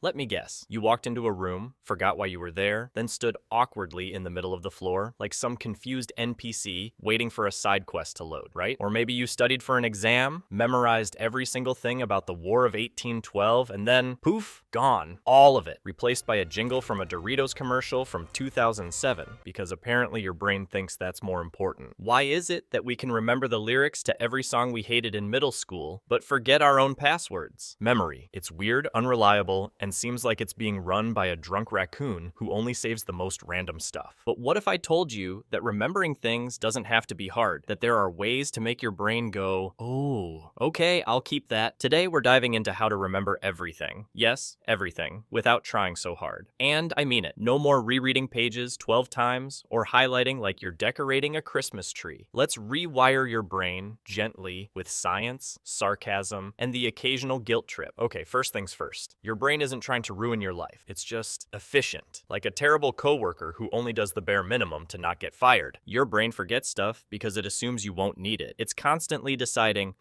Let me guess. You walked into a room, forgot why you were there, then stood awkwardly in the middle of the floor, like some confused NPC waiting for a side quest to load, right? Or maybe you studied for an exam, memorized every single thing about the War of 1812, and then, poof, gone. All of it. Replaced by a jingle from a Doritos commercial from 2007, because apparently your brain thinks that's more important. Why is it that we can remember the lyrics to every song we hated in middle school, but forget our own passwords? Memory. It's weird, unreliable, and seems like it's being run by a drunk raccoon who only saves the most random stuff. But what if I told you that remembering things doesn't have to be hard, that there are ways to make your brain go, oh, okay, I'll keep that. Today we're diving into how to remember everything. Yes, everything, without trying so hard. And I mean it. No more rereading pages 12 times or highlighting like you're decorating a Christmas tree. Let's rewire your brain gently with science, sarcasm, and the occasional guilt trip. Okay, first things first. Your brain isn't trying to ruin your life. It's just efficient. Like a terrible coworker who only does the bare minimum to not get fired. Your brain forgets stuff because it assumes you won't need it. It's constantly deciding,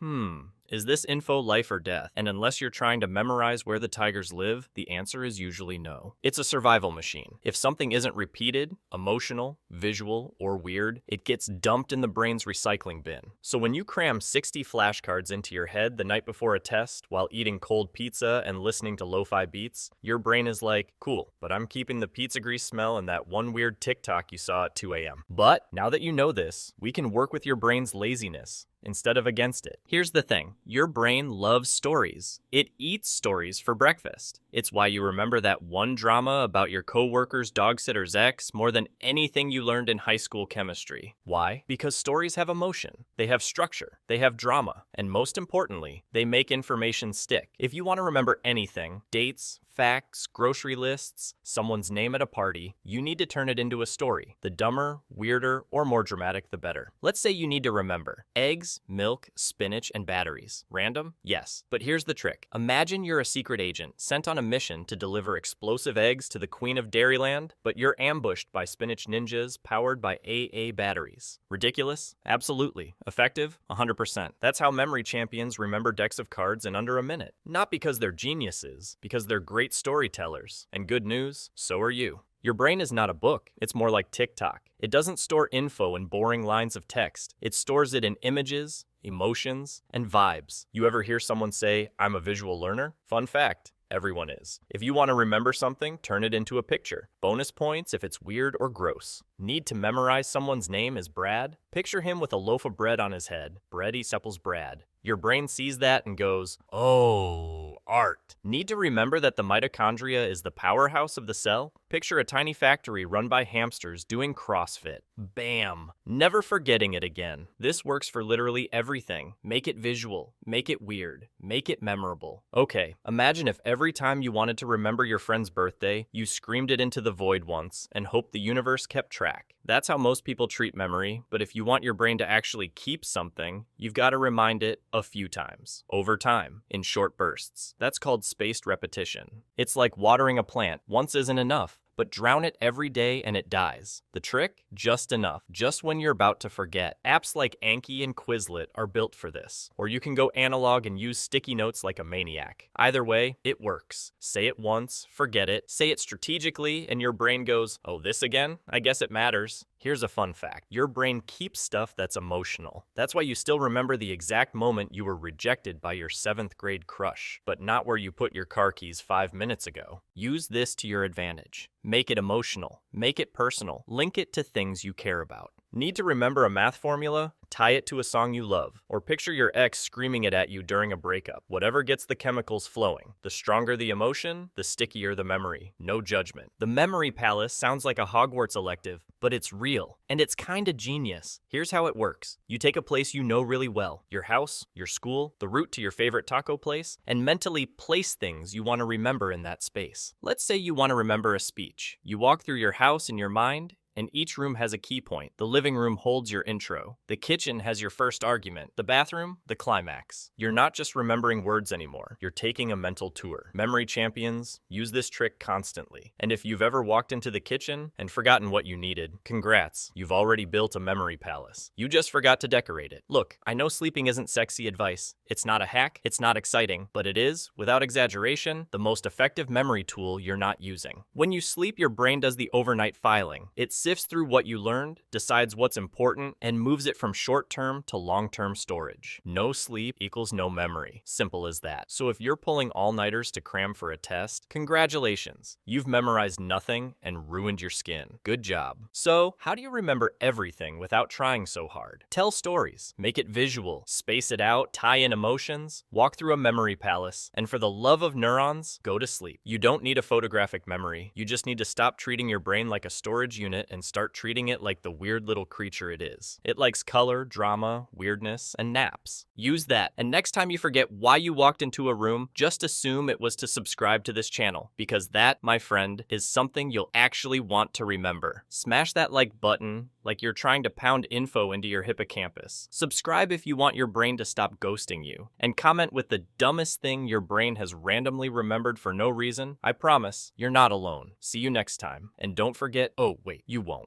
is this info life or death? And unless you're trying to memorize where the tigers live, the answer is usually no. It's a survival machine. If something isn't repeated, emotional, visual, or weird, it gets dumped in the brain's recycling bin. So when you cram 60 flashcards into your head the night before a test while eating cold pizza and listening to lo-fi beats, your brain is like, cool, but I'm keeping the pizza grease smell and that one weird TikTok you saw at 2 a.m. But now that you know this, we can work with your brain's laziness instead of against it. Here's the thing. Your brain loves stories. It eats stories for breakfast. It's why you remember that one drama about your coworker's dog sitter's ex more than anything you learned in high school chemistry. Why? Because stories have emotion. They have structure. They have drama. And most importantly, they make information stick. If you want to remember anything, dates, facts, grocery lists, someone's name at a party, you need to turn it into a story. The dumber, weirder, or more dramatic, the better. Let's say you need to remember eggs, milk, spinach, and batteries. Random? Yes. But here's the trick. Imagine you're a secret agent sent on a mission to deliver explosive eggs to the Queen of Dairyland, but you're ambushed by spinach ninjas powered by AA batteries. Ridiculous? Absolutely. Effective? 100%. That's how memory champions remember decks of cards in under a minute. Not because they're geniuses, because they're great storytellers. And good news, so are you. Your brain is not a book, it's more like TikTok. It doesn't store info in boring lines of text. It stores it in images, emotions, and vibes. You ever hear someone say, I'm a visual learner? Fun fact. Everyone is. If you want to remember something, turn it into a picture. Bonus points if it's weird or gross. Need to memorize someone's name as Brad? Picture him with a loaf of bread on his head. Bread equals Brad. Your brain sees that and goes, oh, art. Need to remember that the mitochondria is the powerhouse of the cell? Picture a tiny factory run by hamsters doing CrossFit. Bam! Never forgetting it again. This works for literally everything. Make it visual. Make it weird. Make it memorable. Okay, imagine if every time you wanted to remember your friend's birthday, you screamed it into the void once and hoped the universe kept track. That's how most people treat memory, but if you want your brain to actually keep something, you've got to remind it a few times, over time, in short bursts. That's called spaced repetition. It's like watering a plant. Once isn't enough, but drown it every day and it dies. The trick? Just enough, just when you're about to forget. Apps like Anki and Quizlet are built for this. Or you can go analog and use sticky notes like a maniac. Either way, it works. Say it once, forget it, say it strategically, and your brain goes, oh, this again? I guess it matters. Here's a fun fact. Your brain keeps stuff that's emotional. That's why you still remember the exact moment you were rejected by your 7th grade crush, but not where you put your car keys 5 minutes ago. Use this to your advantage. Make it emotional. Make it personal. Link it to things you care about. Need to remember a math formula? Tie it to a song you love, or picture your ex screaming it at you during a breakup. Whatever gets the chemicals flowing. The stronger the emotion, the stickier the memory. No judgment. The Memory Palace sounds like a Hogwarts elective, but it's real, and it's kinda genius. Here's how it works. You take a place you know really well, your house, your school, the route to your favorite taco place, and mentally place things you want to remember in that space. Let's say you want to remember a speech. You walk through your house in your mind, and each room has a key point. The living room holds your intro. The kitchen has your first argument. The bathroom, the climax. You're not just remembering words anymore. You're taking a mental tour. Memory champions use this trick constantly. And if you've ever walked into the kitchen and forgotten what you needed, congrats, you've already built a memory palace. You just forgot to decorate it. Look, I know sleeping isn't sexy advice. It's not a hack, it's not exciting, but it is, without exaggeration, the most effective memory tool you're not using. When you sleep, your brain does the overnight filing. It sifts through what you learned, decides what's important, and moves it from short-term to long-term storage. No sleep equals no memory. Simple as that. So if you're pulling all-nighters to cram for a test, congratulations. You've memorized nothing and ruined your skin. Good job. So, how do you remember everything without trying so hard? Tell stories. Make it visual. Space it out. Tie in emotions. Walk through a memory palace. And for the love of neurons, go to sleep. You don't need a photographic memory. You just need to stop treating your brain like a storage unit and start treating it like the weird little creature it is. It likes color, drama, weirdness, and naps. Use that. And next time you forget why you walked into a room, just assume it was to subscribe to this channel, because that, my friend, is something you'll actually want to remember. Smash that like button like you're trying to pound info into your hippocampus. Subscribe if you want your brain to stop ghosting you. And comment with the dumbest thing your brain has randomly remembered for no reason. I promise, you're not alone. See you next time. And don't forget, oh wait, you won't.